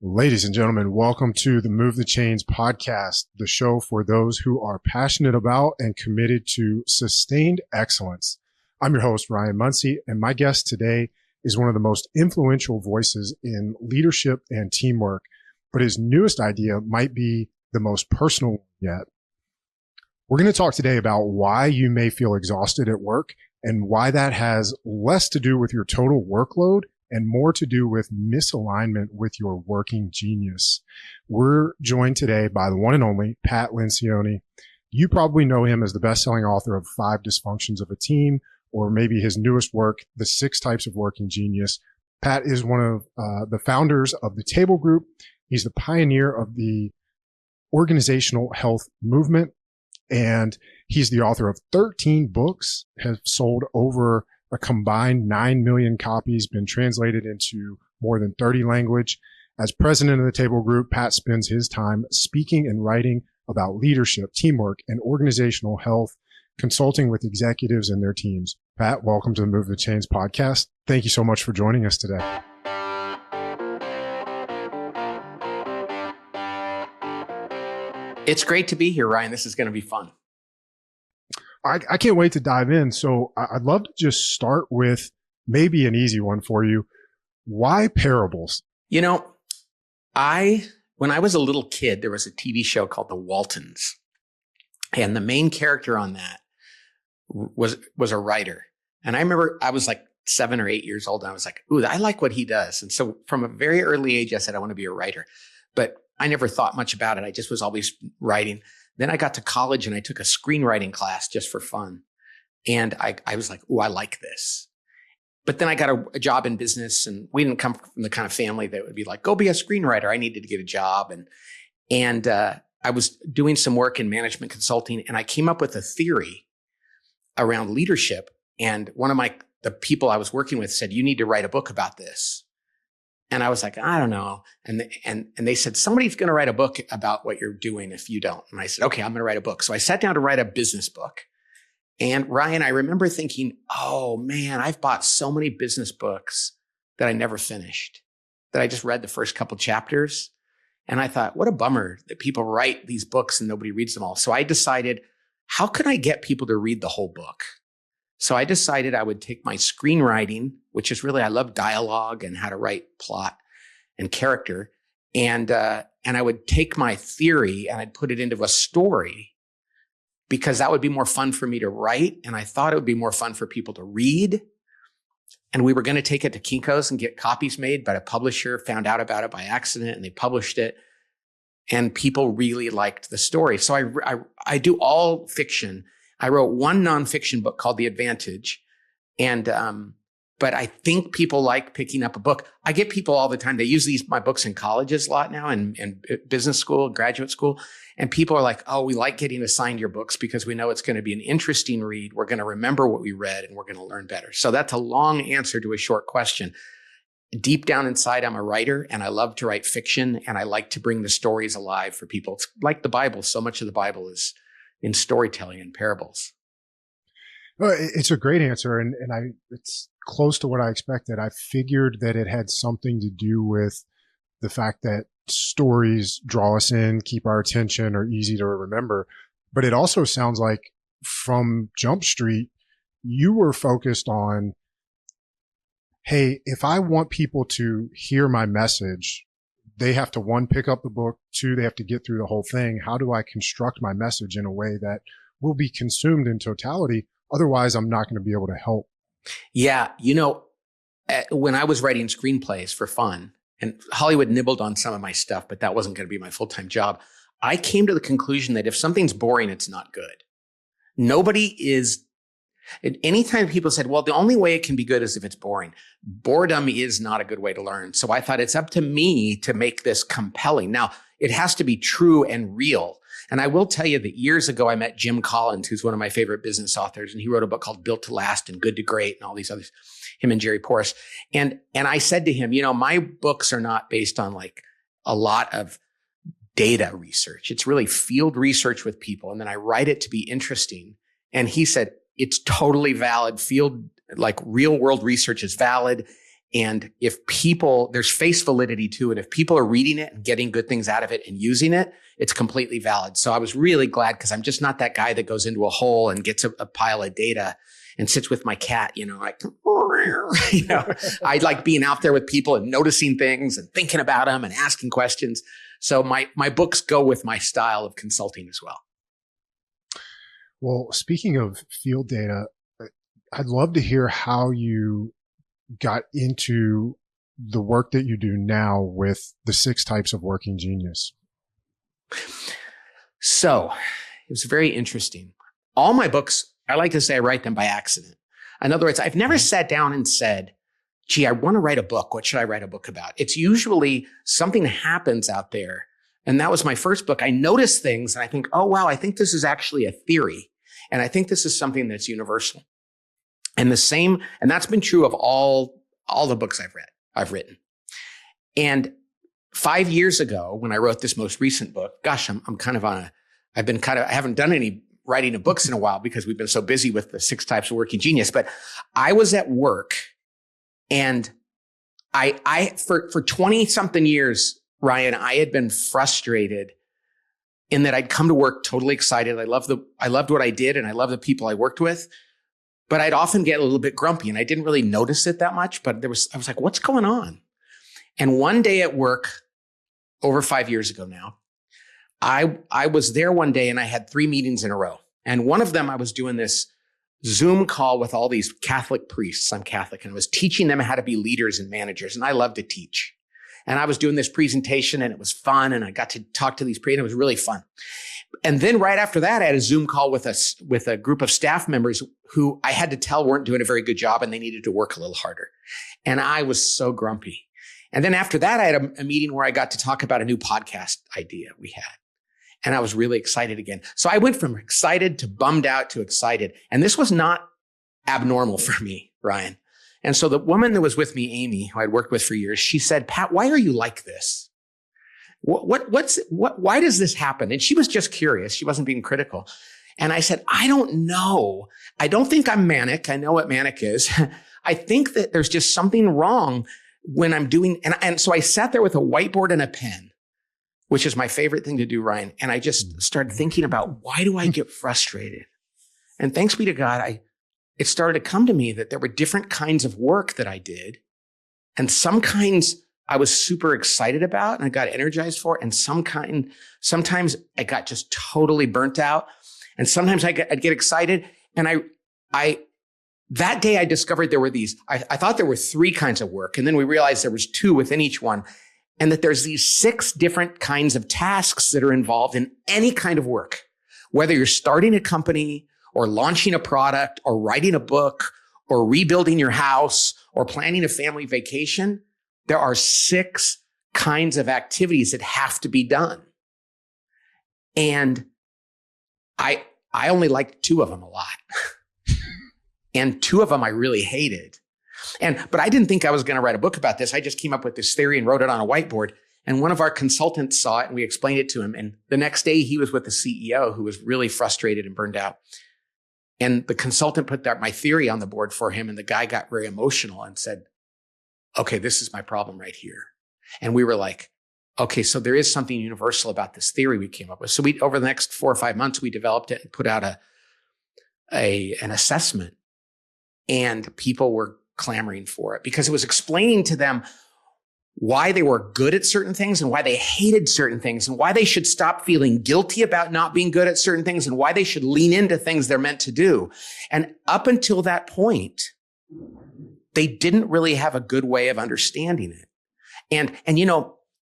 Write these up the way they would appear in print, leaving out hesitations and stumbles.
Ladies and gentlemen, welcome to the Move the Chains podcast, the show for those who are passionate about and committed to sustained excellence. I'm your host, Ryan Munsey, and my guest today is one of the most influential voices in leadership and teamwork, but his newest idea might be the most personal yet. We're going to talk today about why you may feel exhausted at work and why that has less to do with your total workload and more to do with misalignment with your working genius. We're joined today by the one and only Pat Lencioni. You probably know him as the best-selling author of 5 Dysfunctions of a Team, or maybe his newest work, The 6 Types of Working Genius. Pat is one of the founders of the Table Group. He's the pioneer of the organizational health movement, and he's the author of 13 books, has sold over a combined 9 million copies, been translated into more than 30 languages. As president of the Table Group, Pat spends his time speaking and writing about leadership, teamwork, and organizational health, consulting with executives and their teams. Pat, welcome to the Move the Chains podcast. Thank you so much for joining us today. It's great to be here, Ryan. This is going to be fun. I can't wait to dive in. So I'd love to just start with maybe an easy one for you. Why parables? You know, when I was a little kid, there was a TV show called The Waltons. And the main character on that was a writer. And I remember I was like 7 or 8 years old. And I was like, ooh, I like what he does. And so from a very early age, I said, I want to be a writer. But I never thought much about it. I just was always writing. Then I got to college and I took a screenwriting class just for fun. And I was like, oh, I like this. But then I got a job in business, and we didn't come from the kind of family that would be like, go be a screenwriter. I needed to get a job. And I was doing some work in management consulting, and I came up with a theory around leadership. And one of the people I was working with said, you need to write a book about this. And I was like, I don't know. And they said, somebody's going to write a book about what you're doing if you don't. And I said, okay, I'm going to write a book. So I sat down to write a business book. And Ryan, I remember thinking, oh man, I've bought so many business books that I never finished, that I just read the first couple chapters. And I thought, what a bummer that people write these books and nobody reads them all. So I decided, how can I get people to read the whole book? So I decided I would take my screenwriting, which is really, I love dialogue and how to write plot and character. And I would take my theory and I'd put it into a story, because that would be more fun for me to write. And I thought it would be more fun for people to read. And we were going to take it to Kinko's and get copies made, but a publisher found out about it by accident and they published it. And people really liked the story. So I do all fiction. I wrote one nonfiction book called The Advantage. But I think people like picking up a book. I get people all the time. They use my books in colleges a lot now, and business school, graduate school. And people are like, oh, we like getting assigned your books because we know it's going to be an interesting read. We're going to remember what we read and we're going to learn better. So that's a long answer to a short question. Deep down inside, I'm a writer and I love to write fiction, and I like to bring the stories alive for people. It's like the Bible. So much of the Bible is in storytelling and parables. Well, it's a great answer. And it's close to what I expected. I figured that it had something to do with the fact that stories draw us in, keep our attention, are easy to remember. But it also sounds like from Jump Street, you were focused on, hey, if I want people to hear my message, they have to, 1, pick up the book, 2, they have to get through the whole thing. How do I construct my message in a way that will be consumed in totality? Otherwise, I'm not going to be able to help. Yeah. When I was writing screenplays for fun, and Hollywood nibbled on some of my stuff, but that wasn't going to be my full-time job, I came to the conclusion that if something's boring, it's not good. Anytime people said, well, the only way it can be good is if it's boring. Boredom is not a good way to learn. So I thought it's up to me to make this compelling. Now, it has to be true and real. And I will tell you that years ago, I met Jim Collins, who's one of my favorite business authors. And he wrote a book called Built to Last and Good to Great and all these others, him and Jerry Porras. And I said to him, my books are not based on like a lot of data research. It's really field research with people. And then I write it to be interesting. And he said, it's totally valid. Field, like real world research is valid. And if people, there's face validity too. And if people are reading it and getting good things out of it and using it, it's completely valid. So I was really glad because I'm just not that guy that goes into a hole and gets a pile of data and sits with my cat, like, I like being out there with people and noticing things and thinking about them and asking questions. So my books go with my style of consulting as well. Well, speaking of field data, I'd love to hear how you got into the work that you do now with the 6 types of working genius. So it was very interesting. All my books, I like to say I write them by accident. In other words, I've never sat down and said, gee, I want to write a book. What should I write a book about? It's usually something happens out there. And that was my first book. I notice things and I think, oh, wow, I think this is actually a theory. And I think this is something that's universal. And that's been true of all the books I've written. And 5 years ago, when I wrote this most recent book, gosh, I haven't done any writing of books in a while because we've been so busy with the 6 types of working genius. But I was at work and for 20 something years, Ryan, I had been frustrated in that I'd come to work totally excited. I loved what I did and I loved the people I worked with, but I'd often get a little bit grumpy and I didn't really notice it that much, but I was like, what's going on? And one day at work, over 5 years ago now, I was there one day and I had 3 meetings in a row. And one of them, I was doing this Zoom call with all these Catholic priests. I'm Catholic, and I was teaching them how to be leaders and managers. And I love to teach. And I was doing this presentation and it was fun. And I got to talk to these priests. It was really fun. And then right after that, I had a Zoom call with a group of staff members who I had to tell weren't doing a very good job and they needed to work a little harder. And I was so grumpy. And then after that, I had a meeting where I got to talk about a new podcast idea we had. And I was really excited again. So I went from excited to bummed out to excited. And this was not abnormal for me, Ryan. And so the woman that was with me, Amy, who I'd worked with for years, she said, Pat, why are you like this? Why does this happen? And she was just curious. She wasn't being critical. And I said, I don't know. I don't think I'm manic. I know what manic is. I think that there's just something wrong when I'm doing, and so I sat there with a whiteboard and a pen, which is my favorite thing to do, Ryan. And I just started thinking about, why do I get frustrated? And thanks be to God, it started to come to me that there were different kinds of work that I did. And some kinds I was super excited about and I got energized for. And sometimes I got just totally burnt out. And sometimes I'd get excited. And that day I discovered there were I thought there were 3 kinds of work. And then we realized there was 2 within each one. And that there's these 6 different kinds of tasks that are involved in any kind of work, whether you're starting a company or launching a product or writing a book or rebuilding your house or planning a family vacation. There are 6 kinds of activities that have to be done. And I only liked 2 of them a lot. And 2 of them I really hated. But I didn't think I was going to write a book about this. I just came up with this theory and wrote it on a whiteboard. And one of our consultants saw it and we explained it to him. And the next day he was with the CEO who was really frustrated and burned out. And the consultant put my theory on the board for him. And the guy got very emotional and said, okay, this is my problem right here. And we were like, okay, so there is something universal about this theory we came up with. So over the next 4 or 5 months, we developed it and put out an assessment. And people were clamoring for it because it was explaining to them why they were good at certain things and why they hated certain things and why they should stop feeling guilty about not being good at certain things and why they should lean into things they're meant to do. And up until that point, they didn't really have a good way of understanding it. And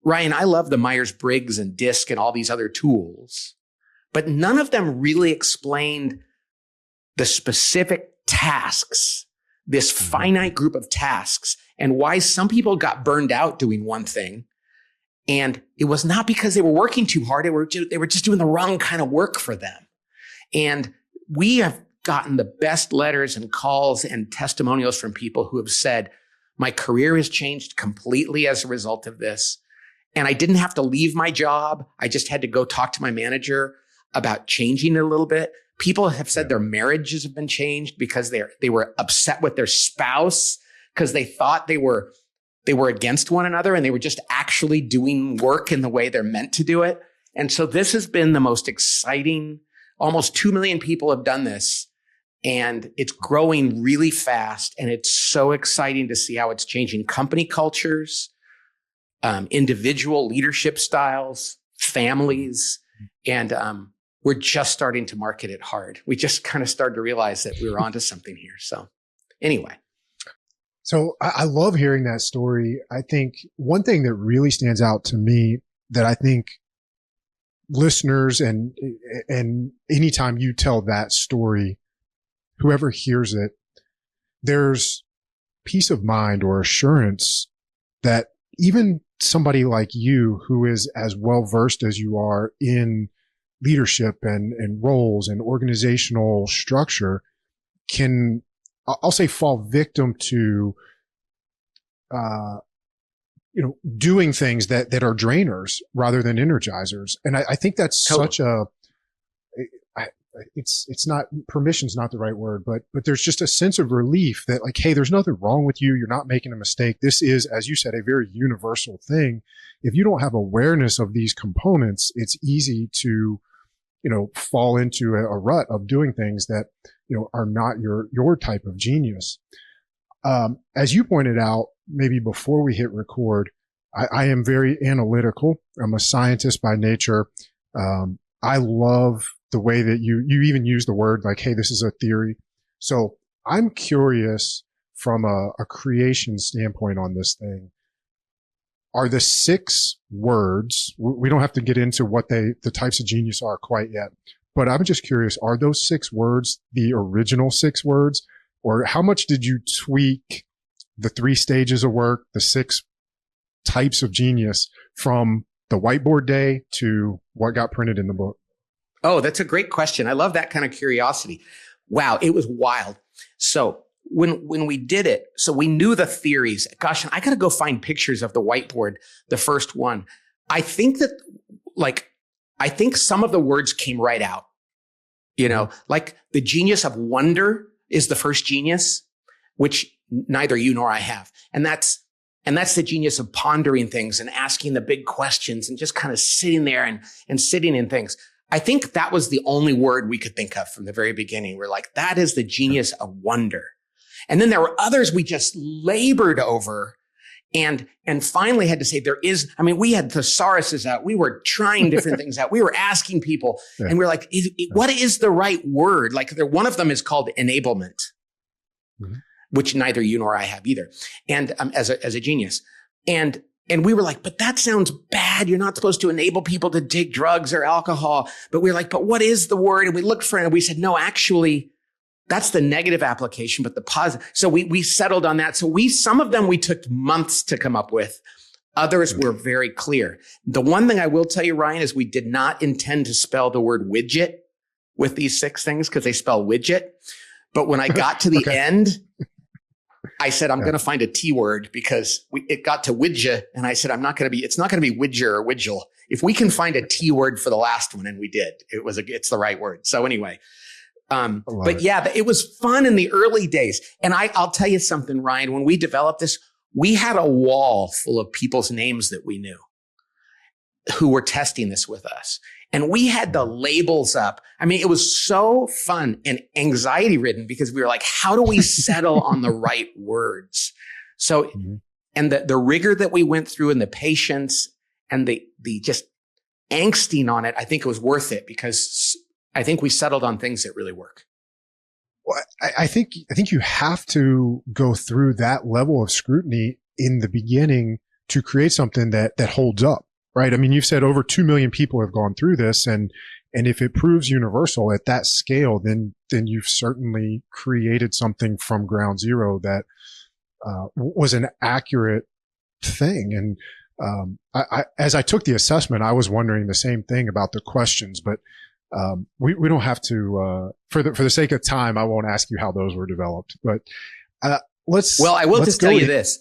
Ryan, I love the Myers-Briggs and DISC and all these other tools, but none of them really explained the specific tasks, this finite group of tasks, and why some people got burned out doing one thing. And it was not because they were working too hard. They were just doing the wrong kind of work for them. And we have gotten the best letters and calls and testimonials from people who have said, my career has changed completely as a result of this. And I didn't have to leave my job. I just had to go talk to my manager about changing it a little bit. People have said their marriages have been changed because they were upset with their spouse because they thought they were they were against one another and they were just actually doing work in the way they're meant to do it. And so this has been the most exciting. Almost 2 million people have done this, and it's growing really fast. And it's so exciting to see how it's changing company cultures, individual leadership styles, families. And we're just starting to market it hard. We just kind of started to realize that we were onto something here. So anyway. So I love hearing that story. I think one thing that really stands out to me that I think listeners and anytime you tell that story, whoever hears it, there's peace of mind or assurance that even somebody like you who is as well versed as you are in leadership and roles and organizational structure can, I'll say, fall victim to, doing things that are drainers rather than energizers. And I think that's such a, it's not, permission's not the right word, but there's just a sense of relief that like, hey, there's nothing wrong with you. You're not making a mistake. This is, as you said, a very universal thing. If you don't have awareness of these components, it's easy to, fall into a rut of doing things that, are not your type of genius. As you pointed out, maybe before we hit record, I am very analytical. I'm a scientist by nature. I love the way that you even use the word like, hey, this is a theory. So I'm curious from a creation standpoint on this thing. Are the 6 words, we don't have to get into what the types of genius are quite yet, but I'm just curious, are those 6 words the original 6 words? Or how much did you tweak the 3 stages of work, the 6 types of genius from the whiteboard day to what got printed in the book? Oh, that's a great question. I love that kind of curiosity. Wow, it was wild. So when we did it, so we knew the theories. Gosh, I got to go find pictures of the whiteboard, the first one. I think some of the words came right out, like the genius of wonder is the first genius, which neither you nor I have. And that's the genius of pondering things and asking the big questions and just kind of sitting there and sitting in things. I think that was the only word we could think of from the very beginning. We're like, that is the genius of wonder. And then there were others we just labored over and finally had to say we had thesauruses out. We were trying different things out. We were asking people and we're like, what is the right word? Like one of them is called enablement, which neither you nor I have either. And as a genius. And we were like, but that sounds bad. You're not supposed to enable people to take drugs or alcohol. But we were like, but what is the word? And we looked for it and we said, no, actually, that's the negative application, but the positive. So we settled on that. So some of them we took months to come up with. Others were very clear. The one thing I will tell you, Ryan, is we did not intend to spell the word widget with these 6 things because they spell widget. But when I got to the end, I said, I'm going to find a T word because it got to widget. And I said, it's not going to be widger or widgel. If we can find a T word for the last one, and we did, it's the right word. So anyway, it was fun in the early days. And I'll tell you something, Ryan, when we developed this, we had a wall full of people's names that we knew who were testing this with us. And we had the labels up. I mean, it was so fun and anxiety ridden because we were like, how do we settle on the right words? So, and the rigor that we went through and the patience and the just angsting on it, I think it was worth it because I think we settled on things that really work. Well, I think you have to go through that level of scrutiny in the beginning to create something that holds up. Right. I mean, you've said over 2 million people have gone through this. And if it proves universal at that scale, then you've certainly created something from ground zero that was an accurate thing. And as I took the assessment, I was wondering the same thing about the questions, but we don't have to, for the sake of time, I won't ask you how those were developed, but I will just tell you this.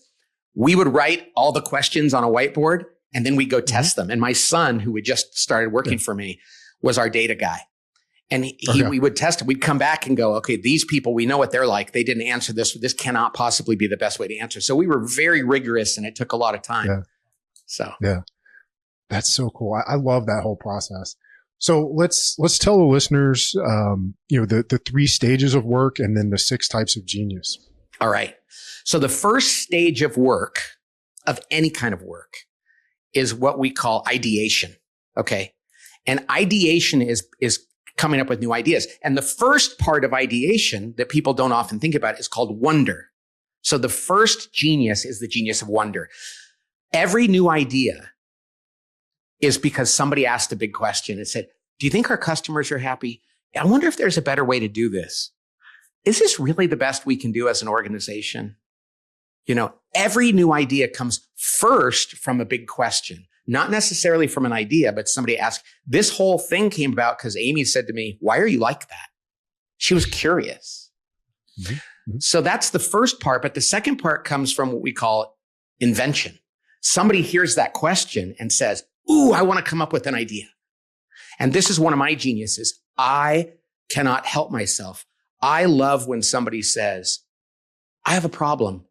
We would write all the questions on a whiteboard and then we go test them. And my son, who had just started working for me, was our data guy. And we would test it. We'd come back and go, okay, these people, we know what they're like. They didn't answer this. This cannot possibly be the best way to answer. So we were very rigorous, and it took a lot of time. Yeah. So yeah, that's so cool. I love that whole process. So let's tell the listeners, the 3 stages of work and then the 6 types of genius. All right. So the first stage of work, of any kind of work, is what we call ideation. Okay. And ideation is coming up with new ideas. And the first part of ideation that people don't often think about is called wonder. So the first genius is the genius of wonder. Every new idea is because somebody asked a big question and said, do you think our customers are happy? I wonder if there's a better way to do this. Is this really the best we can do as an organization? Every new idea comes first from a big question. Not necessarily from an idea, but somebody asked, this whole thing came about because Amy said to me, why are you like that? She was curious. Mm-hmm. So that's the first part. But the second part comes from what we call invention. Somebody hears that question and says, ooh, I want to come up with an idea. And this is one of my geniuses. I cannot help myself. I love when somebody says, I have a problem.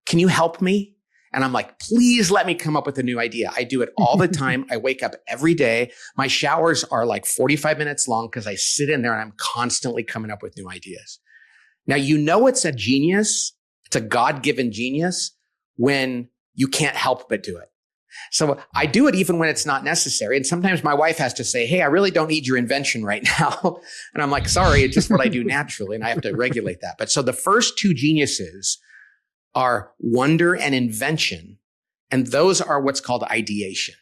Can you help me? And I'm like, please let me come up with a new idea. I do it all the time. I wake up every day. My showers are like 45 minutes long because I sit in there and I'm constantly coming up with new ideas. Now, it's a genius. It's a God-given genius when you can't help but do it. So I do it even when it's not necessary. And sometimes my wife has to say, hey, I really don't need your invention right now. And I'm like, sorry, it's just what I do naturally. And I have to regulate that. But so the first 2 geniuses are wonder and invention. And those are what's called ideation.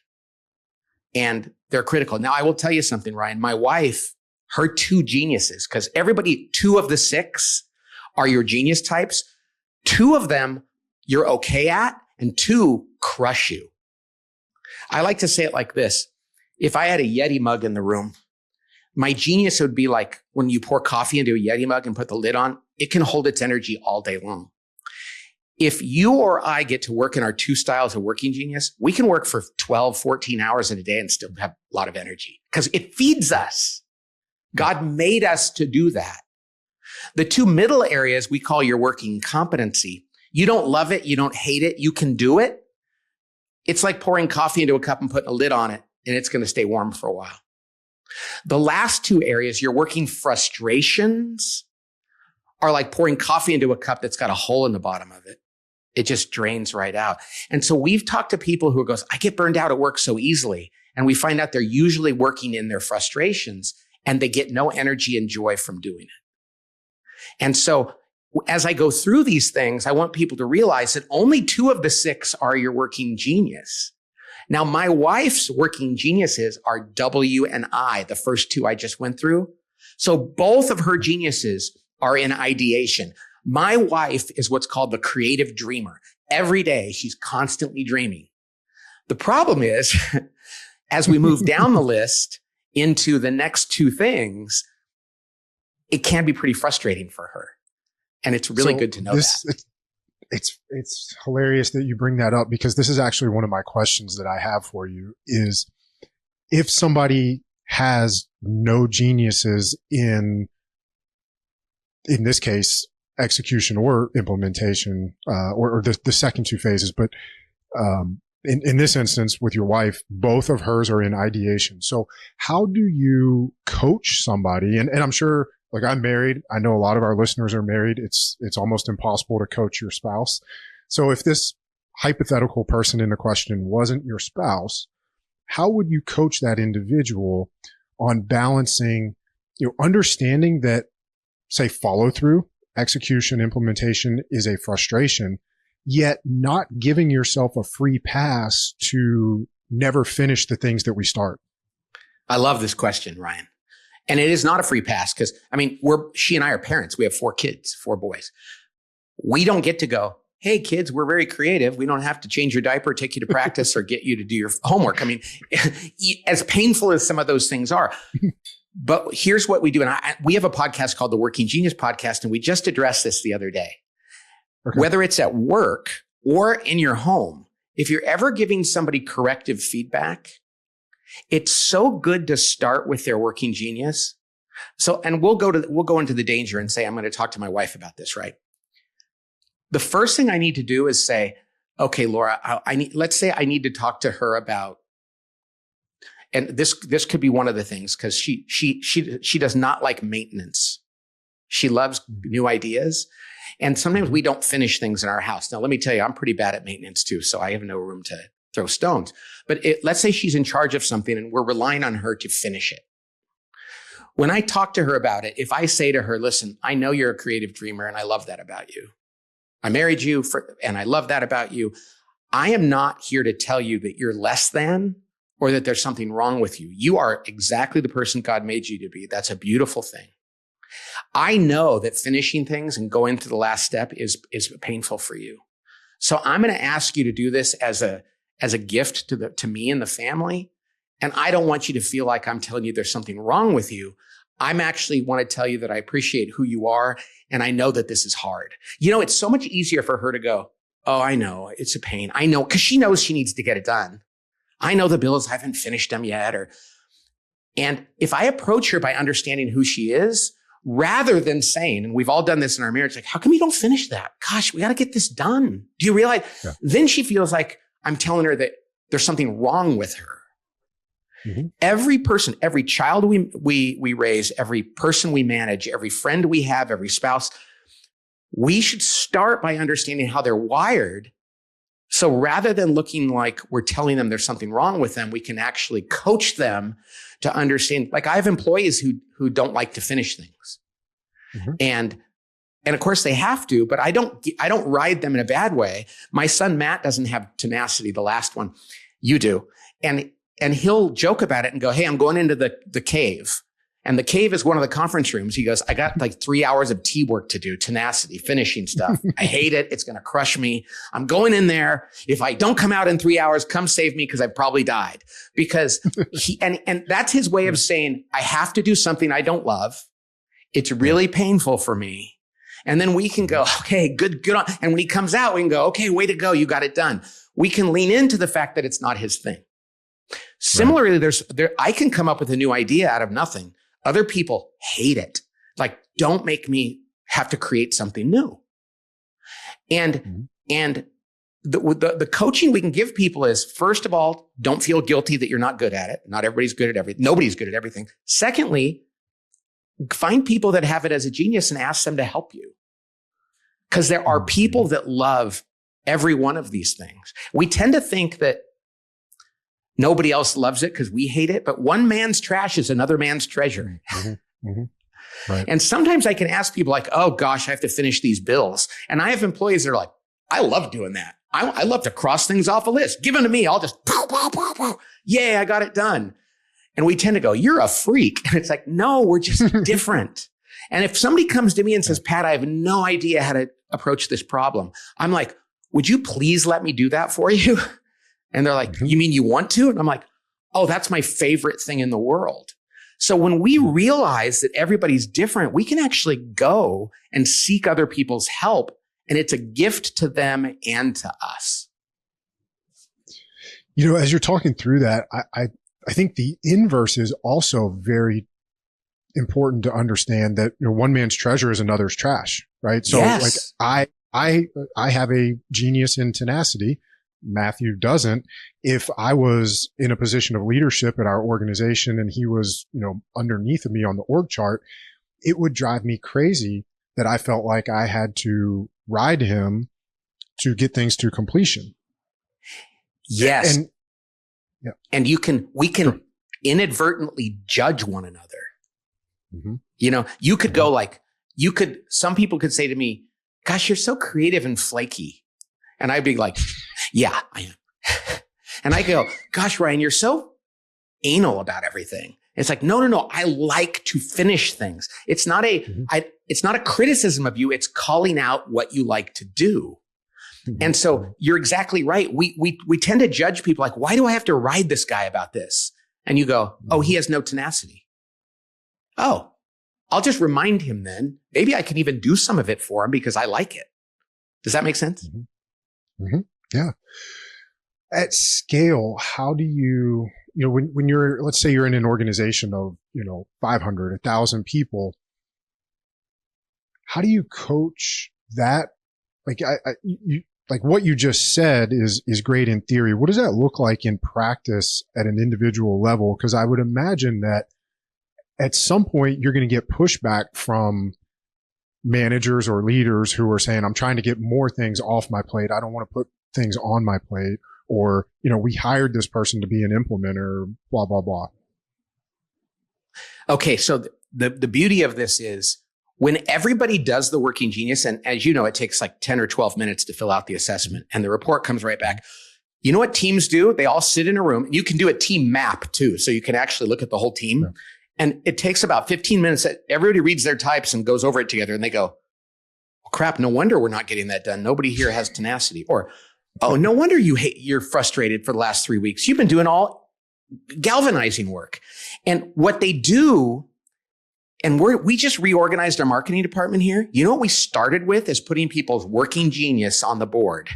And they're critical. Now, I will tell you something, Ryan. My wife, her 2 geniuses, because 2 of the 6 are your genius types. 2 of them you're okay at, and 2 crush you. I like to say it like this. If I had a Yeti mug in the room, my genius would be like when you pour coffee into a Yeti mug and put the lid on, it can hold its energy all day long. If you or I get to work in our 2 styles of working genius, we can work for 12, 14 hours in a day and still have a lot of energy because it feeds us. God made us to do that. The 2 middle areas we call your working competency. You don't love it. You don't hate it. You can do it. It's like pouring coffee into a cup and putting a lid on it, and it's going to stay warm for a while. The last 2 areas, your working frustrations, are like pouring coffee into a cup that's got a hole in the bottom of it. It just drains right out. And so we've talked to people who goes, I get burned out at work so easily. And we find out they're usually working in their frustrations and they get no energy and joy from doing it. And so as I go through these things, I want people to realize that only 2 of the 6 are your working genius. Now, my wife's working geniuses are W and I, the first 2 I just went through. So both of her geniuses are in ideation. My wife is what's called the creative dreamer. Every day, she's constantly dreaming. The problem is, as we move down the list into the next 2 things, it can be pretty frustrating for her. And it's really good to know that. It's hilarious that you bring that up because this is actually one of my questions that I have for you is if somebody has no geniuses in this case, execution or implementation, or the second 2 phases. But in this instance with your wife, both of hers are in ideation. So how do you coach somebody? And I'm sure, like, I'm married. I know a lot of our listeners are married. It's almost impossible to coach your spouse. So if this hypothetical person in the question wasn't your spouse, how would you coach that individual on balancing, understanding that, say, follow through, execution, implementation is a frustration, yet not giving yourself a free pass to never finish the things that we start? I love this question, Ryan. And it is not a free pass because, she and I are parents. We have 4 kids, 4 boys. We don't get to go, hey, kids, we're very creative. We don't have to change your diaper, take you to practice, or get you to do your homework. As painful as some of those things are. But here's what we do. And we have a podcast called the Working Genius Podcast, and we just addressed this the other day. Okay. Whether it's at work or in your home, if you're ever giving somebody corrective feedback, it's so good to start with their working genius. So, and we'll go into the danger and say, I'm going to talk to my wife about this, right? The first thing I need to do is say, okay, Laura, let's say I need to talk to her about, and this could be one of the things, because she does not like maintenance. She loves new ideas. And sometimes we don't finish things in our house. Now, let me tell you, I'm pretty bad at maintenance too, so I have no room to throw stones. But let's say she's in charge of something and we're relying on her to finish it. When I talk to her about it, if I say to her, listen, I know you're a creative dreamer and I love that about you. I married you and I love that about you. I am not here to tell you that you're less than or that there's something wrong with you. You are exactly the person God made you to be. That's a beautiful thing. I know that finishing things and going to the last step is painful for you. So I'm going to ask you to do this as a gift to me and the family. And I don't want you to feel like I'm telling you there's something wrong with you. I'm actually want to tell you that I appreciate who you are. And I know that this is hard. It's so much easier for her to go, oh, I know it's a pain. I know, because she knows she needs to get it done. I know the bills, I haven't finished them yet. And if I approach her by understanding who she is, rather than saying, and we've all done this in our marriage, like, how come you don't finish that? Gosh, we got to get this done. Do you realize? Yeah. Then she feels like I'm telling her that there's something wrong with her. Mm-hmm. Every person, every child we raise, every person we manage, every friend we have, every spouse, we should start by understanding how they're wired. So rather than looking like we're telling them there's something wrong with them, we can actually coach them to understand. Like, I have employees who don't like to finish things. Mm-hmm. And of course they have to, but I don't ride them in a bad way. My son, Matt, doesn't have tenacity, the last one. You do. And he'll joke about it and go, hey, I'm going into the cave. And the cave is one of the conference rooms. He goes, I got like 3 hours of tea work to do, tenacity, finishing stuff. I hate it. It's going to crush me. I'm going in there. If I don't come out in 3 hours, come save me because I've probably died. Because and that's his way of saying, I have to do something I don't love. It's really painful for me. And then we can go, okay, good on. And when he comes out, we can go, okay, way to go. You got it done. We can lean into the fact that it's not his thing. Similarly, I can come up with a new idea out of nothing. Other people hate it. Like, don't make me have to create something new. And the coaching we can give people is, first of all, don't feel guilty that you're not good at it. Not everybody's good at everything. Nobody's good at everything. Secondly, find people that have it as a genius and ask them to help you. Because there are people that love every one of these things. We tend to think that nobody else loves it because we hate it, but one man's trash is another man's treasure. Mm-hmm. Mm-hmm. Right. And sometimes I can ask people like, oh gosh, I have to finish these bills. And I have employees that are like, I love doing that. I love to cross things off a list. Give them to me. I'll just, pow, pow, pow, pow. Yay, I got it done. And we tend to go, you're a freak. And it's like, no, we're just different. And if somebody comes to me and says, Pat, I have no idea how to approach this problem, I'm like, would you please let me do that for you? And they're like, you mean you want to? And I'm like, oh, that's my favorite thing in the world. So when we realize that everybody's different, we can actually go and seek other people's help. And it's a gift to them and to us. As you're talking through that, I think the inverse is also very important to understand, that one man's treasure is another's trash, right? So yes. Like I have a genius in tenacity. Matthew doesn't. If I was in a position of leadership at our organization and he was, underneath of me on the org chart, it would drive me crazy that I felt like I had to ride him to get things to completion. Yes. And we can inadvertently judge one another. Mm-hmm. You could go like, some people could say to me, gosh, you're so creative and flaky. And I'd be like, yeah, I am. And I go, gosh, Ryan, you're so anal about everything. It's like, no. I like to finish things. It's not it's not a criticism of you. It's calling out what you like to do. Mm-hmm. And so you're exactly right. We tend to judge people like, why do I have to ride this guy about this? And you go, oh, he has no tenacity. Oh, I'll just remind him then. Maybe I can even do some of it for him because I like it. Does that make sense? Mm-hmm. Mm-hmm. Yeah. At scale, how do you, when you're, let's say you're in an organization of, 500, 1,000 people, how do you coach that? Like like what you just said is great in theory. What does that look like in practice at an individual level? Because I would imagine that at some point you're going to get pushback from managers or leaders who are saying, I'm trying to get more things off my plate. I don't want to put things on my plate. Or, we hired this person to be an implementer, blah, blah, blah. Okay. So the beauty of this is when everybody does the working genius, and as you know, it takes like 10 or 12 minutes to fill out the assessment and the report comes right back. You know what teams do? They all sit in a room, and you can do a team map too. So you can actually look at the whole team. Yeah. And it takes about 15 minutes that everybody reads their types and goes over it together, and they go, oh, crap, no wonder we're not getting that done. Nobody here has tenacity. Or, oh, no wonder you're frustrated for the last 3 weeks. You've been doing all galvanizing work. And what they do, and we just reorganized our marketing department here. You know what we started with is putting people's working genius on the board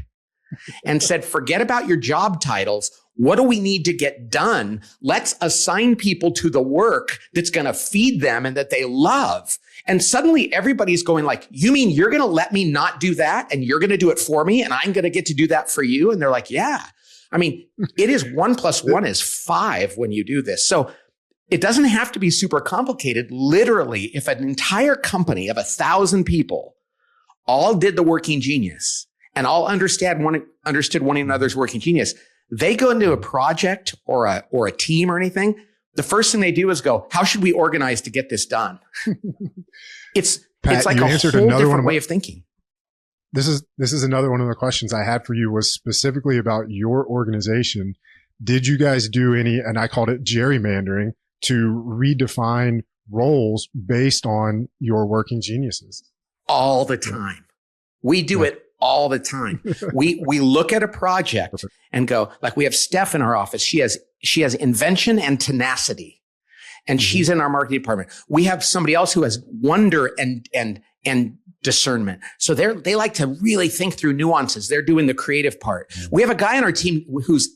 and said, forget about your job titles. What do we need to get done? Let's assign people to the work that's going to feed them and that they love. And suddenly everybody's going like, you mean you're going to let me not do that? And you're going to do it for me? And I'm going to get to do that for you? And they're like, yeah. I mean, it is 1 + 1 is 5 when you do this. So it doesn't have to be super complicated. Literally, if an entire company of 1,000 people all did the working genius and all understood one another's working genius, they go into a project or a team or anything, the first thing they do is go, how should we organize to get this done? It's like a whole different way of thinking. This is another one of the questions I had for you was specifically about your organization. Did you guys do any, and I called it gerrymandering, to redefine roles based on your working geniuses? All the time. We do it all the time. We look at a project and go, like we have Steph in our office. She has Invention and Tenacity, and she's in our marketing department. We have somebody else who has Wonder and Discernment. So they like to really think through nuances. They're doing the creative part. We have a guy on our team who's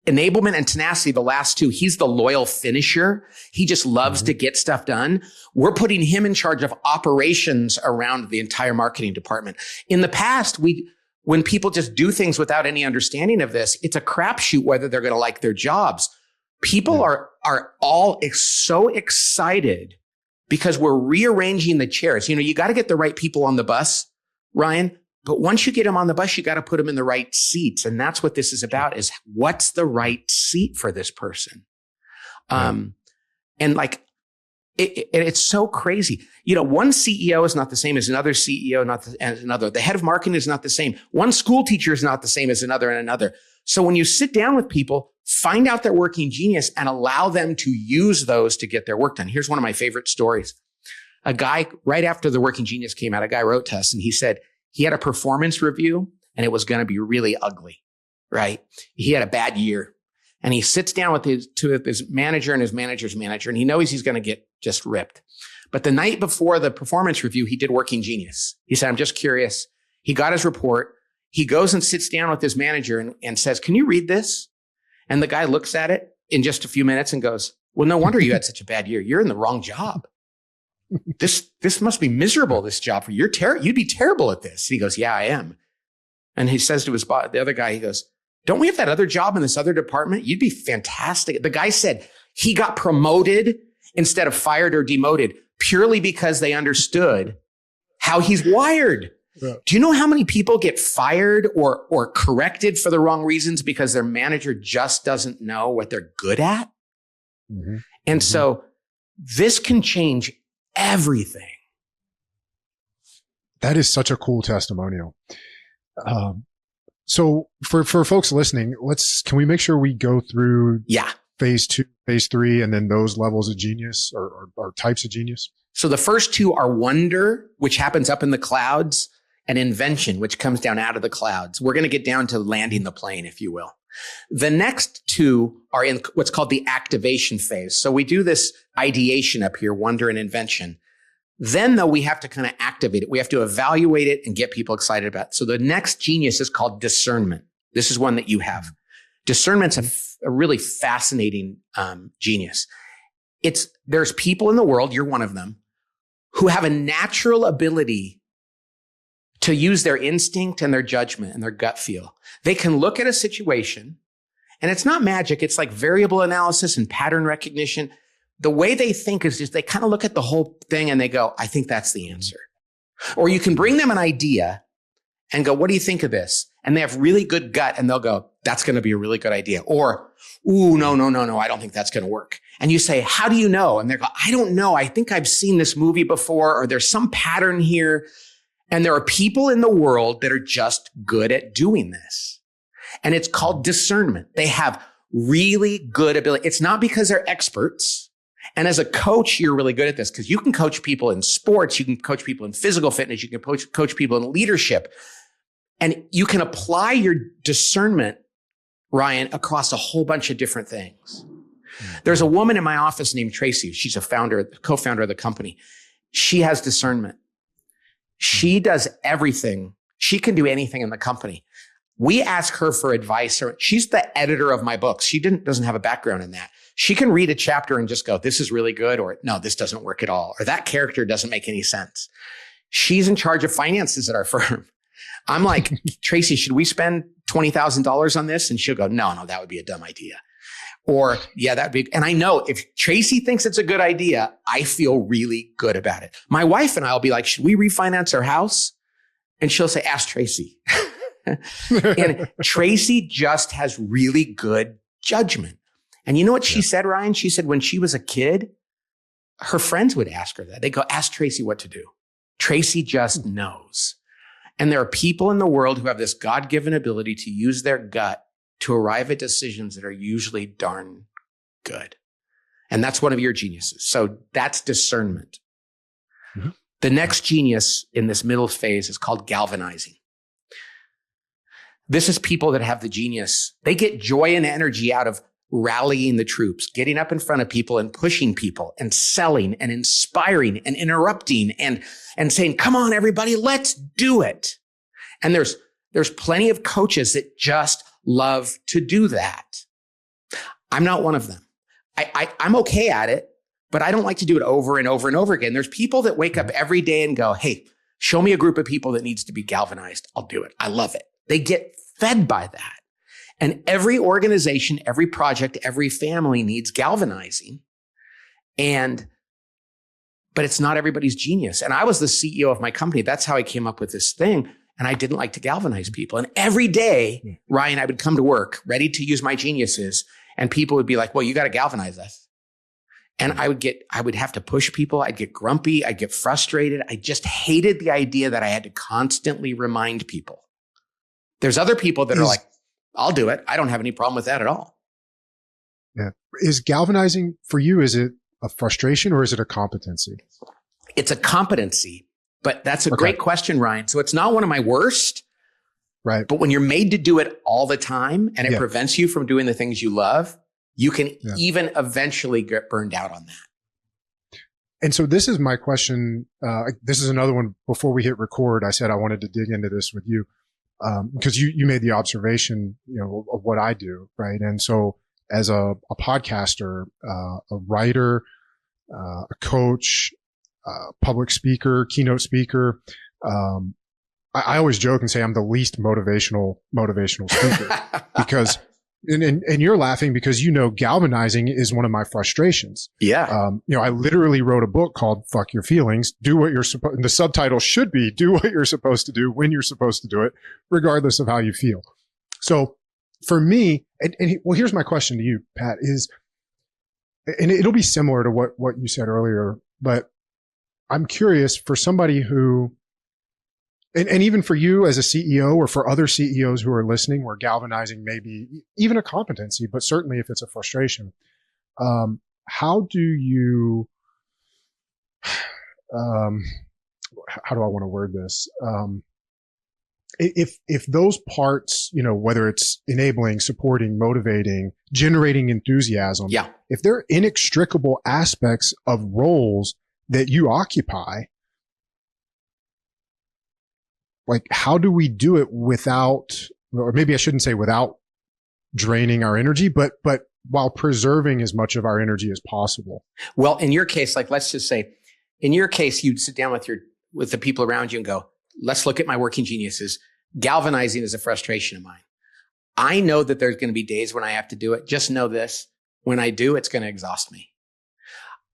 Enablement and Tenacity, the last two. He's the loyal finisher. He just loves to get stuff done. We're putting him in charge of operations around the entire marketing department. In the past, when people just do things without any understanding of this, it's a crapshoot whether they're going to like their jobs. People are all so excited because we're rearranging the chairs. You got to get the right people on the bus, Ryan. But once you get them on the bus, you got to put them in the right seats. And that's what this is about, is what's the right seat for this person? And like, it's so crazy. One CEO is not the same as another CEO, as another. The head of marketing is not the same. One school teacher is not the same as another and another. So when you sit down with people, find out their working genius and allow them to use those to get their work done. Here's one of my favorite stories. A guy, right after the working genius came out, a guy wrote to us and he said, he had a performance review and it was going to be really ugly, right? He had a bad year and he sits down with his manager and his manager's manager, and he knows he's going to get just ripped. But the night before the performance review, he did working genius. He said, I'm just curious. He got his report. He goes and sits down with his manager and says, can you read this? And the guy looks at it in just a few minutes and goes, well, no wonder you had such a bad year. You're in the wrong job. This must be miserable, this job for you. You'd be terrible at this. And he goes, yeah, I am. And he says to the other guy, he goes, don't we have that other job in this other department? You'd be fantastic. The guy said he got promoted instead of fired or demoted purely because they understood how he's wired. Yeah. Do you know how many people get fired or corrected for the wrong reasons because their manager just doesn't know what they're good at? And so this can change everything. That is such a cool testimonial. So for folks listening, can we make sure we go through phase 2, phase 3, and then those levels of genius or types of genius? So the first two are Wonder, which happens up in the clouds, and Invention, which comes down out of the clouds. We're going to get down to landing the plane, if you will. The next two are in what's called the activation phase. So we do this ideation up here, Wonder and Invention. Then, though, we have to kind of activate it. We have to evaluate it and get people excited about it. So the next genius is called Discernment. This is one that you have. Discernment's a really fascinating genius. There's people in the world, you're one of them, who have a natural ability to use their instinct and their judgment and their gut feel. They can look at a situation, and it's not magic. It's like variable analysis and pattern recognition. The way they think is just they kind of look at the whole thing and they go, I think that's the answer. Or you can bring them an idea and go, what do you think of this? And they have really good gut and they'll go, that's going to be a really good idea. Or, ooh, no, I don't think that's going to work. And you say, how do you know? And they go, I don't know. I think I've seen this movie before, or there's some pattern here. And there are people in the world that are just good at doing this. And it's called discernment. They have really good ability. It's not because they're experts. And as a coach, you're really good at this because you can coach people in sports. You can coach people in physical fitness. You can coach people in leadership. And you can apply your discernment, Ryan, across a whole bunch of different things. There's a woman in my office named Tracy. She's a co-founder of the company. She has discernment. She does everything. She can do anything in the company. We ask her for advice. She's the editor of my books. She doesn't have a background in that. She can read a chapter and just go, this is really good, or no, this doesn't work at all, or that character doesn't make any sense. She's in charge of finances at our firm. I'm like, Tracy, should we spend $20,000 on this? And she'll go, no, that would be a dumb idea. Or, yeah, that'd be, and I know if Tracy thinks it's a good idea, I feel really good about it. My wife and I will be like, should we refinance our house? And she'll say, ask Tracy. And Tracy just has really good judgment. And you know what she said, Ryan? She said when she was a kid, her friends would ask her that. They go, ask Tracy what to do. Tracy just knows. And there are people in the world who have this God-given ability to use their gut to arrive at decisions that are usually darn good. And that's one of your geniuses. So that's discernment. Mm-hmm. The next genius in this middle phase is called galvanizing. This is people that have the genius. They get joy and energy out of rallying the troops, getting up in front of people and pushing people and selling and inspiring and interrupting and saying, come on, everybody, let's do it. And there's plenty of coaches that just love to do that. I'm not one of them. I'm okay at it, but I don't like to do it over and over and over again. There's people that wake up every day and go, hey, show me a group of people that needs to be galvanized. I'll do it. I love it. They get fed by that. And every organization, every project, every family needs galvanizing. But it's not everybody's genius. And I was the CEO of my company. That's how I came up with this thing. And I didn't like to galvanize people. And every day, Ryan, I would come to work ready to use my geniuses. And people would be like, well, you got to galvanize us. And I would have to push people. I'd get grumpy. I'd get frustrated. I just hated the idea that I had to constantly remind people. There's other people that are like, I'll do it. I don't have any problem with that at all. Yeah. Is galvanizing for you, is it a frustration or is it a competency? It's a competency. But that's a great question, Ryan. So it's not one of my worst, right? But when you're made to do it all the time and it prevents you from doing the things you love, you can even eventually get burned out on that. And so this is my question. This is another one. Before we hit record, I said I wanted to dig into this with you because you made the observation, of what I do, right? And so as a podcaster, a writer, a coach, public speaker, keynote speaker. I always joke and say I'm the least motivational speaker because, and you're laughing because galvanizing is one of my frustrations. Yeah. I literally wrote a book called "Fuck Your Feelings." Do what you're supposed. The subtitle should be "Do what you're supposed to do when you're supposed to do it, regardless of how you feel." So for me, well, here's my question to you, Pat. And it'll be similar to what you said earlier, but I'm curious for somebody who, and even for you as a CEO or for other CEOs who are listening, where galvanizing may be even a competency, but certainly if it's a frustration, how do you, how do I want to word this? If those parts, whether it's enabling, supporting, motivating, generating enthusiasm, if they're inextricable aspects of roles that you occupy, like how do we do it without, or maybe I shouldn't say without draining our energy, but while preserving as much of our energy as possible. Well, in your case, like, let's just say, in your case, you'd sit down with the people around you and go, let's look at my working geniuses. Galvanizing is a frustration of mine. I know that there's going to be days when I have to do it. Just know this. When I do, it's going to exhaust me.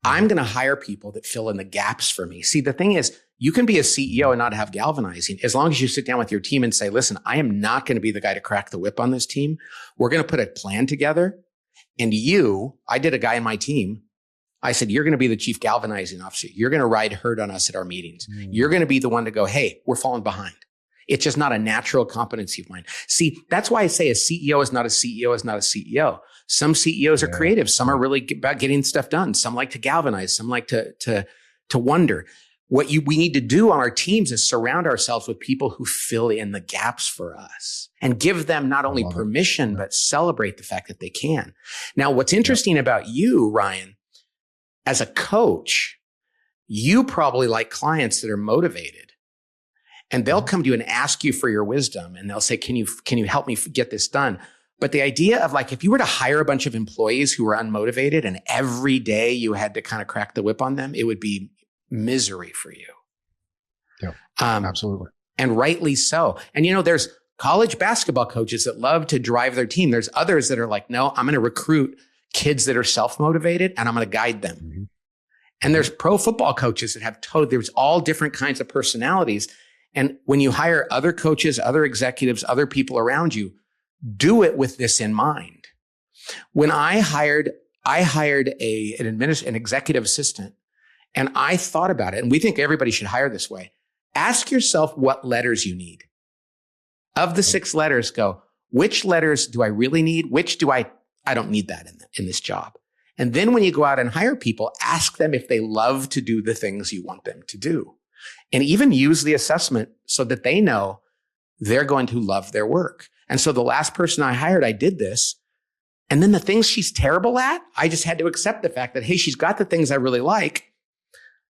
I'm going to hire people that fill in the gaps for me. See, the thing is, you can be a CEO and not have galvanizing as long as you sit down with your team and say, listen, I am not going to be the guy to crack the whip on this team. We're going to put a plan together. And I did a guy in my team. I said, you're going to be the chief galvanizing officer. You're going to ride herd on us at our meetings. You're going to be the one to go, hey, we're falling behind. It's just not a natural competency of mine. See, that's why I say a CEO is not a CEO is not a CEO. Some CEOs are creative. Some are really about getting stuff done. Some like to galvanize. Some like to wonder. What we need to do on our teams is surround ourselves with people who fill in the gaps for us and give them not only permission, but celebrate the fact that they can. Now, what's interesting about you, Ryan, as a coach, you probably like clients that are motivated, and they'll come to you and ask you for your wisdom, and they'll say, can you help me get this done? But the idea of, like, if you were to hire a bunch of employees who were unmotivated and every day you had to kind of crack the whip on them, it would be misery for you. Yeah, absolutely. And rightly so. And, there's college basketball coaches that love to drive their team. There's others that are like, no, I'm going to recruit kids that are self-motivated and I'm going to guide them. Mm-hmm. And there's pro football coaches that have there's all different kinds of personalities. And when you hire other coaches, other executives, other people around you, do it with this in mind. When I hired an executive assistant, and I thought about it, and we think everybody should hire this way. Ask yourself what letters you need. Of the 6 letters, go, which letters do I really need? Which do I don't need that in this job. And then when you go out and hire people, ask them if they love to do the things you want them to do. And even use the assessment so that they know they're going to love their work. And so the last person I hired, I did this. And then the things she's terrible at, I just had to accept the fact that, hey, she's got the things I really like.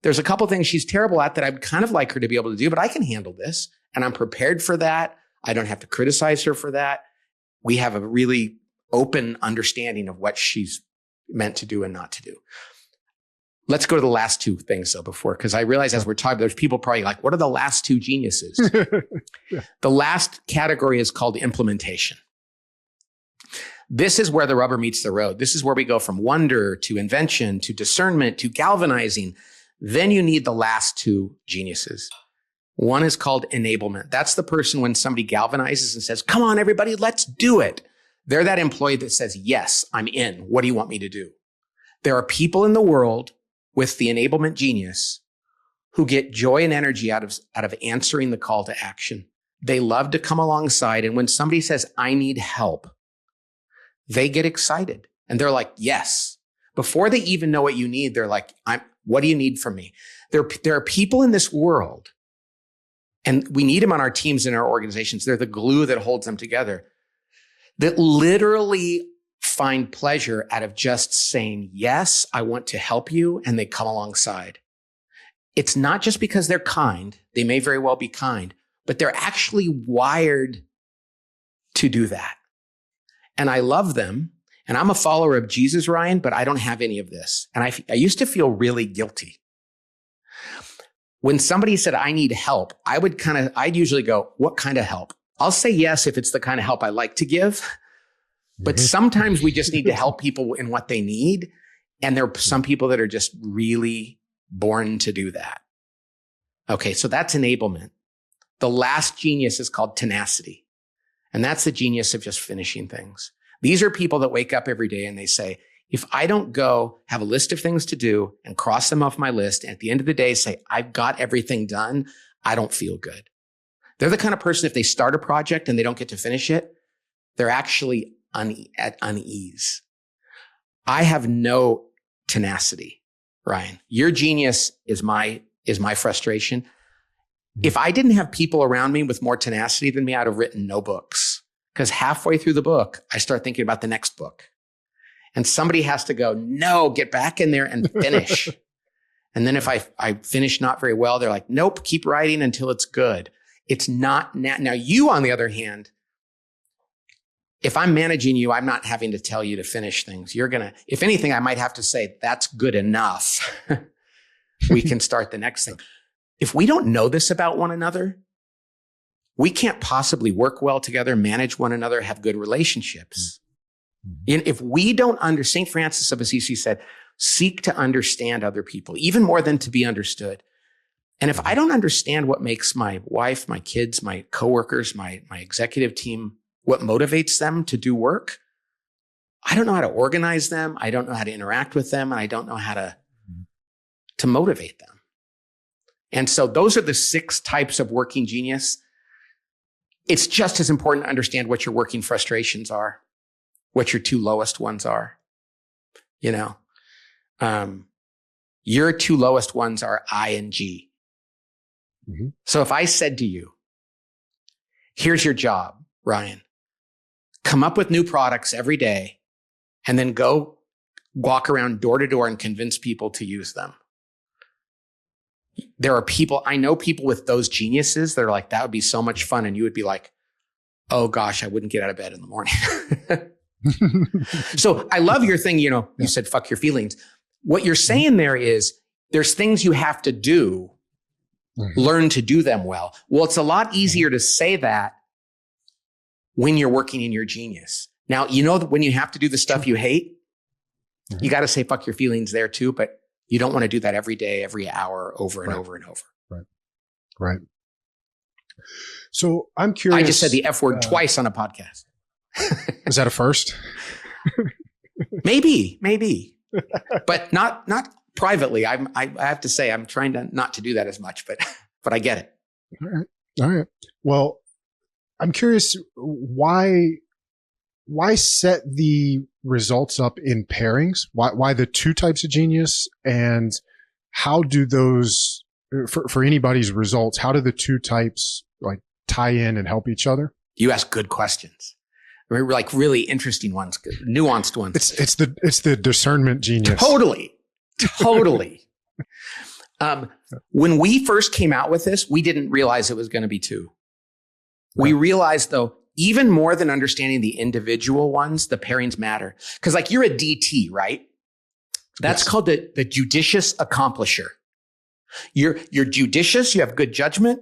There's a couple things she's terrible at that I'd kind of like her to be able to do, but I can handle this. And I'm prepared for that. I don't have to criticize her for that. We have a really open understanding of what she's meant to do and not to do. Let's go to the last 2 things though because I realize as we're talking, there's people probably like, what are the last 2 geniuses? Yeah. The last category is called implementation. This is where the rubber meets the road. This is where we go from wonder to invention to discernment to galvanizing. Then you need the last 2 geniuses. One is called enablement. That's the person when somebody galvanizes and says, come on, everybody, let's do it. They're that employee that says, yes, I'm in. What do you want me to do? There are people in the world with the enablement genius who get joy and energy out of answering the call to action. They love to come alongside. And when somebody says, I need help, they get excited and they're like, yes. Before they even know what you need, they're like, what do you need from me? There are people in this world, and we need them on our teams and our organizations. They're the glue that holds them together, that literally find pleasure out of just saying, yes, I want to help you. And they come alongside. It's not just because they're kind. They may very well be kind, but they're actually wired to do that. And I love them. And I'm a follower of Jesus, Ryan, but I don't have any of this. And I used to feel really guilty. When somebody said, I need help, I'd usually go, what kind of help? I'll say yes if it's the kind of help I like to give. But sometimes we just need to help people in what they need. And there are some people that are just really born to do that. Okay, so that's enablement. The last genius is called tenacity. And that's the genius of just finishing things. These are people that wake up every day and they say, if I don't go have a list of things to do and cross them off my list, and at the end of the day say, I've got everything done, I don't feel good. They're the kind of person, if they start a project and they don't get to finish it, they're actually at unease. I have no tenacity, Ryan. Your genius is my frustration. If I didn't have people around me with more tenacity than me, I'd have written no books. Because halfway through the book, I start thinking about the next book. And somebody has to go, no, get back in there and finish. And then if I finish not very well, they're like, nope, keep writing until it's good. It's not now you, on the other hand, if I'm managing you, I'm not having to tell you to finish things. If anything, I might have to say, that's good enough. We can start the next thing. If we don't know this about one another, we can't possibly work well together, manage one another, have good relationships. And if we don't St. Francis of Assisi said, seek to understand other people, even more than to be understood. And if I don't understand what makes my wife, my kids, my coworkers, my executive team, what motivates them to do work, I don't know how to organize them. I don't know how to interact with them. And I don't know how to motivate them. And so those are the 6 types of working genius. It's just as important to understand what your working frustrations are, what your 2 lowest ones are. Your 2 lowest ones are I and G. Mm-hmm. So if I said to you, here's your job, Ryan, come up with new products every day and then go walk around door to door and convince people to use them. There are I know people with those geniuses that are like, that would be so much fun. And you would be like, oh gosh, I wouldn't get out of bed in the morning. So I love your thing. You said, fuck your feelings. What you're saying there is there's things you have to do, learn to do them well. Well, it's a lot easier to say that when you're working in your genius. Now, that when you have to do the stuff you hate, you got to say, fuck your feelings there too. But you don't want to do that every day, every hour, over and over and over. Right. So I'm curious. I just said the F word twice on a podcast. Is that a first? Maybe, but not privately. I have to say, I'm trying to not to do that as much, but I get it. All right. Well, I'm curious why set the results up in pairings? Why the 2 types of genius, and how do those for anybody's results? How do the 2 types like tie in and help each other? You ask good questions. Like really interesting ones, nuanced ones. It's the discernment genius. Totally. When we first came out with this, we didn't realize it was going to be 2. We realized though, even more than understanding the individual ones, the pairings matter. Because like you're a DT, right? That's called the judicious accomplisher. You're judicious, you have good judgment,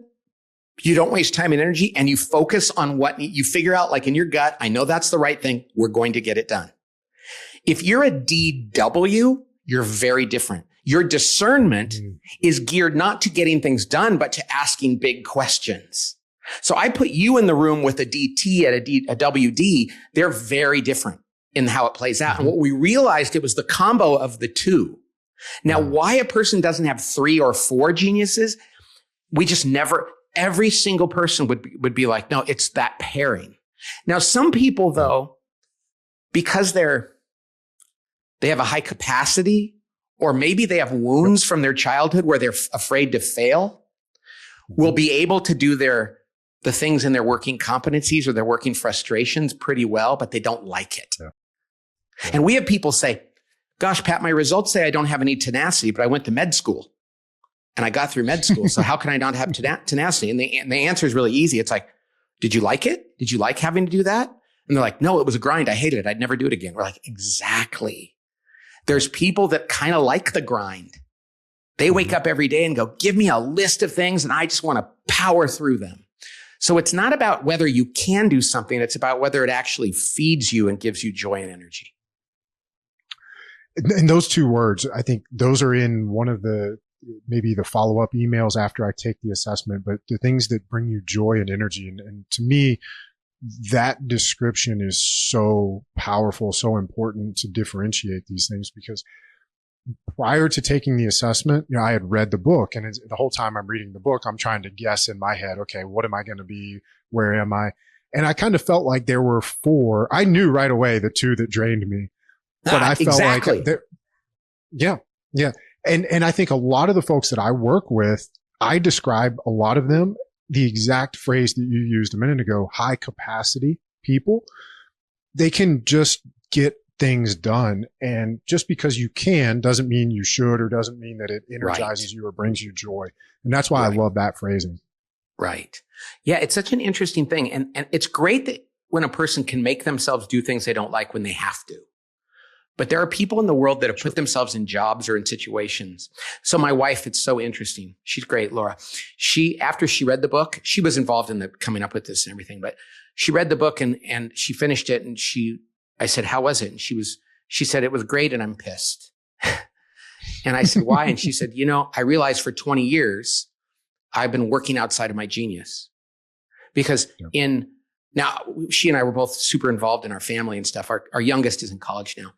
you don't waste time and energy, and you focus on what you figure out, like in your gut, I know that's the right thing, we're going to get it done. If you're a DW, you're very different. Your discernment is geared not to getting things done, but to asking big questions. So I put you in the room with a DT at a WD. They're very different in how it plays out. And what we realized, it was the combo of the 2. Now, why a person doesn't have 3 or 4 geniuses, we just never, every single person would be like, no, it's that pairing. Now, some people though, because they have a high capacity, or maybe they have wounds from their childhood where they're afraid to fail, will be able to do the things in their working competencies or their working frustrations pretty well, but they don't like it. Yeah. And we have people say, gosh, Pat, my results say I don't have any tenacity, but I went to med school and I got through med school. So how can I not have tenacity? And the answer is really easy. It's like, did you like it? Did you like having to do that? And they're like, no, it was a grind. I hated it. I'd never do it again. We're like, exactly. There's people that kind of like the grind. They wake up every day and go, give me a list of things and I just want to power through them. So it's not about whether you can do something. It's about whether it actually feeds you and gives you joy and energy. And those 2 words, I think those are in one of maybe the follow-up emails after I take the assessment, but the things that bring you joy and energy. And to me, that description is so powerful, so important to differentiate these things, because prior to taking the assessment, I had read the book, and the whole time I'm reading the book, I'm trying to guess in my head, okay, what am I going to be? Where am I? And I kind of felt like there were 4. I knew right away the 2 that drained me, but I felt like, yeah. And I think a lot of the folks that I work with, I describe a lot of them, the exact phrase that you used a minute ago, high capacity people. They can just get things done. And just because you can doesn't mean you should, or doesn't mean that it energizes you or brings you joy. And that's why I love that phrasing. Right. Yeah. It's such an interesting thing. And it's great that when a person can make themselves do things they don't like when they have to. But there are people in the world that have put themselves in jobs or in situations. So my wife, it's so interesting. She's great, Laura. After she read the book, she was involved in the coming up with this and everything, but she read the book and she finished it. And I said, how was it? And she said, it was great. And I'm pissed. And I said, why? And she said, I realized for 20 years, I've been working outside of my genius because now she and I were both super involved in our family and stuff. Our youngest is in college now.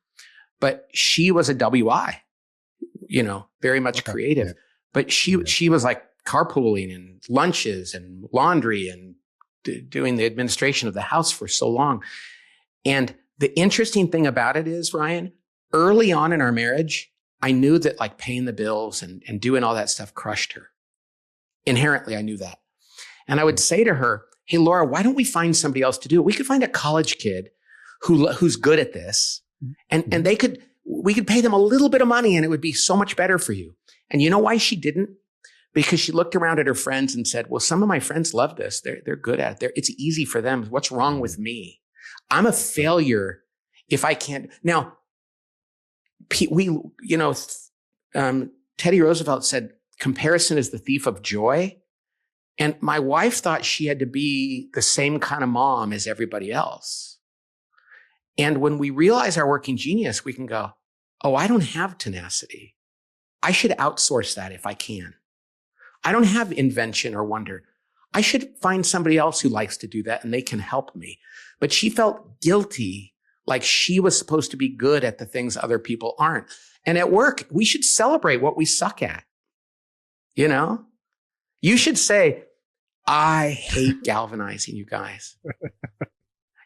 But she was a WI, very much creative. Yeah. But she was like carpooling and lunches and laundry and doing the administration of the house for so long. And the interesting thing about it is, Ryan, early on in our marriage, I knew that like paying the bills and doing all that stuff crushed her. Inherently, I knew that. And I would say to her, hey, Laura, why don't we find somebody else to do it? We could find a college kid who's good at this. And we could pay them a little bit of money and it would be so much better for you. And you know why she didn't? Because she looked around at her friends and said, well, some of my friends love this. They're good at it. It's easy for them. What's wrong with me? I'm a failure if I can't. Now, Teddy Roosevelt said, comparison is the thief of joy. And my wife thought she had to be the same kind of mom as everybody else. And when we realize our working genius, we can go, oh, I don't have tenacity. I should outsource that if I can. I don't have invention or wonder. I should find somebody else who likes to do that and they can help me. But she felt guilty, like she was supposed to be good at the things other people aren't. And at work, we should celebrate what we suck at. You should say, I hate galvanizing, you guys.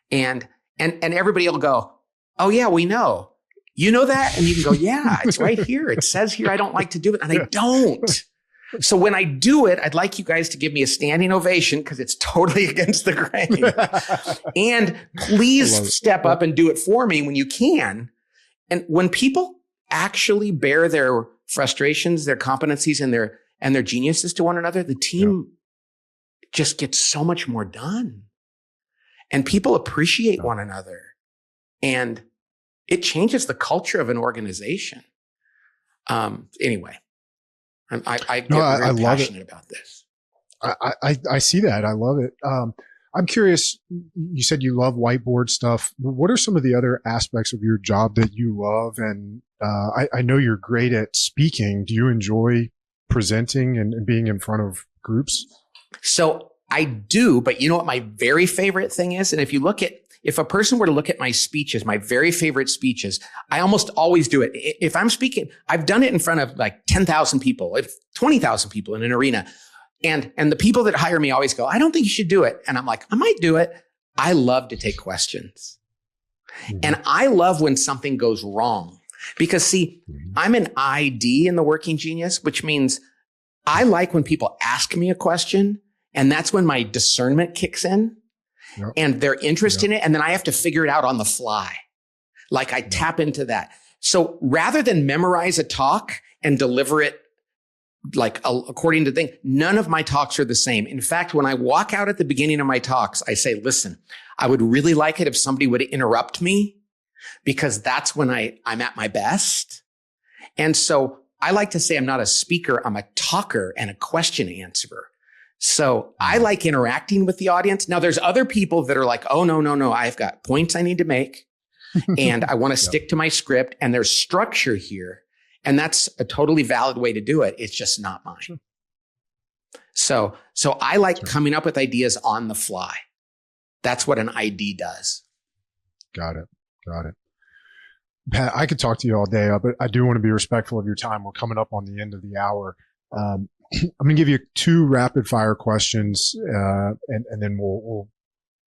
And everybody will go, oh yeah, we know. You know that? And you can go, yeah, it's right here. It says here, I don't like to do it. And I don't. So when I do it, I'd like you guys to give me a standing ovation because it's totally against the grain. And please step up and do it for me when you can. And when people actually bear their frustrations, their competencies, and their geniuses to one another, the team just gets so much more done. And people appreciate one another. And it changes the culture of an organization. Anyway, I get very passionate about this. I see that. I love it. I'm curious, you said you love whiteboard stuff. What are some of the other aspects of your job that you love? And I know you're great at speaking. Do you enjoy presenting and being in front of groups? So I do, but you know what my very favorite thing is? And if a person were to look at my speeches, my very favorite speeches, I almost always do it. If I'm speaking, I've done it in front of like 10,000 people, 20,000 people in an arena. And the people that hire me always go, I don't think you should do it. And I'm like, I might do it. I love to take questions. Mm-hmm. And I love when something goes wrong because see, I'm an ID in the working genius, which means I like when people ask me a question. And that's when my discernment kicks in and they're interested in it. And then I have to figure it out on the fly. Like I tap into that. So rather than memorize a talk and deliver it like according to things, none of my talks are the same. In fact, when I walk out at the beginning of my talks, I say, listen, I would really like it if somebody would interrupt me because that's when I'm at my best. And so I like to say I'm not a speaker, I'm a talker and a question answerer. So I like interacting with the audience. Now there's other people that are like, oh, no. I've got points I need to make and I want to stick to my script and there's structure here. And that's a totally valid way to do it. It's just not mine. Sure. So I like coming up with ideas on the fly. That's what an ID does. Got it. Pat, I could talk to you all day, but I do want to be respectful of your time. We're coming up on the end of the hour. I'm going to give you 2 rapid fire questions, and then we'll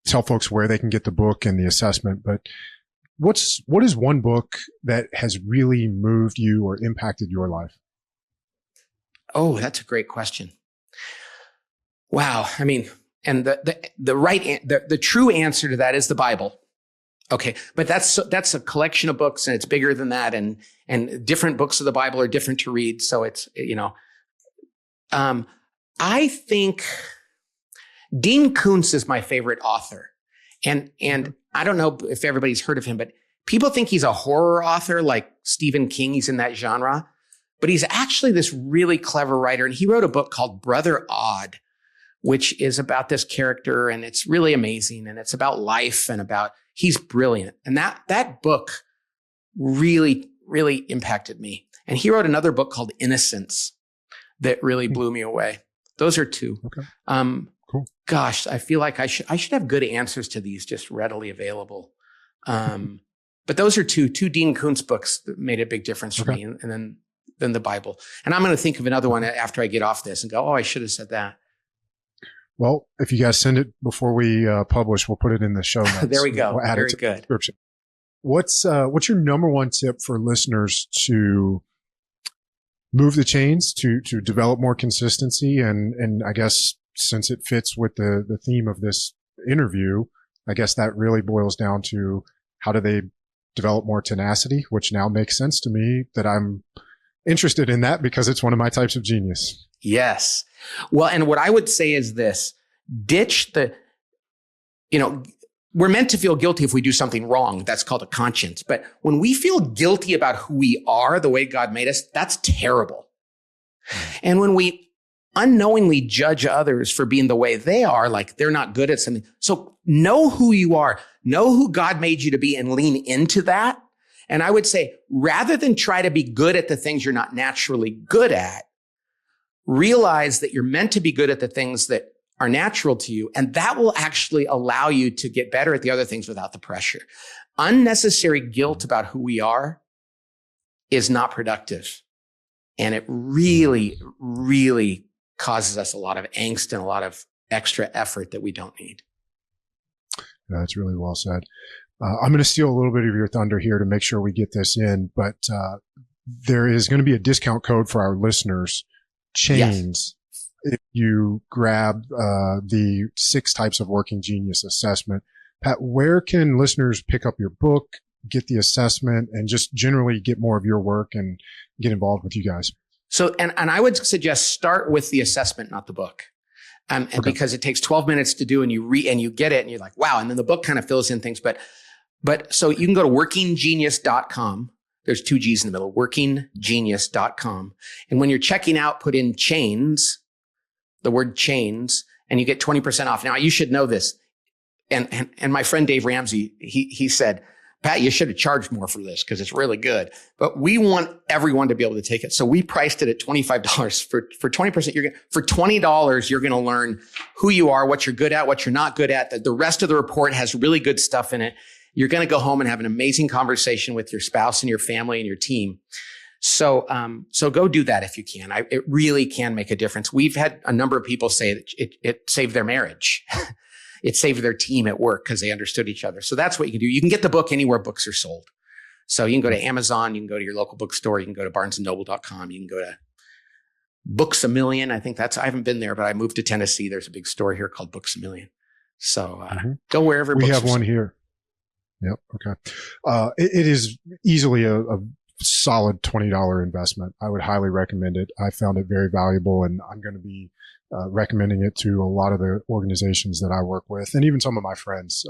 tell folks where they can get the book and the assessment. But what is one book that has really moved you or impacted your life? Oh, that's a great question. Wow. I mean, and the true answer to that is the Bible. Okay. But that's a collection of books and it's bigger than that. And different books of the Bible are different to read. So it's, I think Dean Koontz is my favorite author. And I don't know if everybody's heard of him, but people think he's a horror author like Stephen King. He's in that genre, but he's actually this really clever writer. And he wrote a book called Brother Odd, which is about this character, and it's really amazing. And it's about life and he's brilliant. And that book really, really impacted me. And he wrote another book called Innocence that really blew me away. Those are two. Okay. Cool. Gosh, I feel like I should have good answers to these just readily available. But those are two Dean Koontz books that made a big difference for me. And then the Bible. And I'm going to think of another one after I get off this and go, oh, I should have said that. Well, if you guys send it before we publish, we'll put it in the show notes. There we go. We'll add Very it to good. the description. What's your number one tip for listeners to move the chains, to develop more consistency? And I guess since it fits with the theme of this interview, I guess that really boils down to how do they develop more tenacity, which now makes sense to me that I'm interested in that because it's one of my types of genius. Yes. Well, and what I would say is this: ditch we're meant to feel guilty if we do something wrong. That's called a conscience. But when we feel guilty about who we are, the way God made us, that's terrible. And when we unknowingly judge others for being the way they are, like they're not good at something. So know who you are, know who God made you to be, and lean into that. And I would say, rather than try to be good at the things you're not naturally good at, realize that you're meant to be good at the things that are natural to you. And that will actually allow you to get better at the other things without the pressure. Unnecessary guilt about who we are is not productive. And it really, really causes us a lot of angst and a lot of extra effort that we don't need. That's really well said. I'm going to steal a little bit of your thunder here to make sure we get this in, but there is going to be a discount code for our listeners, Chains. Yes. If you grab the 6 types of working genius assessment. Pat, where can listeners pick up your book, get the assessment, and just generally get more of your work and get involved with you guys? So, and I would suggest start with the assessment, not the book. And because it takes 12 minutes to do, and you get it and you're like, wow. And then the book kind of fills in things. But so you can go to workinggenius.com. There's 2 G's in the middle, workinggenius.com. And when you're checking out, put in chains, the word chains, and you get 20% off. Now, you should know this. And my friend Dave Ramsey, he said, Pat, you should have charged more for this because it's really good. But we want everyone to be able to take it. So we priced it at $25 for 20%. For $20, you're going to learn who you are, what you're good at, what you're not good at. The rest of the report has really good stuff in it. You're going to go home and have an amazing conversation with your spouse and your family and your team. So go do that if you can. It really can make a difference. We've had a number of people say that it saved their marriage. It saved their team at work because they understood each other. So that's what you can do. You can get the book anywhere books are sold. So you can go to Amazon, you can go to your local bookstore, you can go to barnesandnoble.com, you can go to Books A Million. I haven't been there, but I moved to Tennessee. There's a big store here called Books A Million. So go wherever we books have are one sold. Here. Yep. Okay. It is easily a solid $20 investment. I would highly recommend it. I found it very valuable, and I'm going to be recommending it to a lot of the organizations that I work with, and even some of my friends.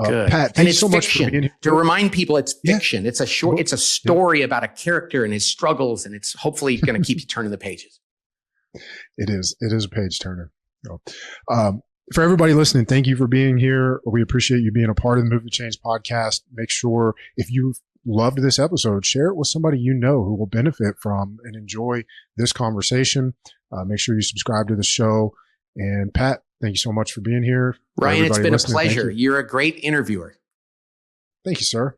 Pat, thank you so much for being here. To remind people, it's fiction. It's a story about a character and his struggles, and it's hopefully going to keep you turning the pages. It is a page turner. For everybody listening, thank you for being here. We appreciate you being a part of the Move the Change podcast. Make sure if you've loved this episode, share it with somebody you know who will benefit from and enjoy this conversation. Make sure you subscribe to the show. And Pat, thank you so much for being here. Ryan, it's been a pleasure. You're a great interviewer. Thank you, sir.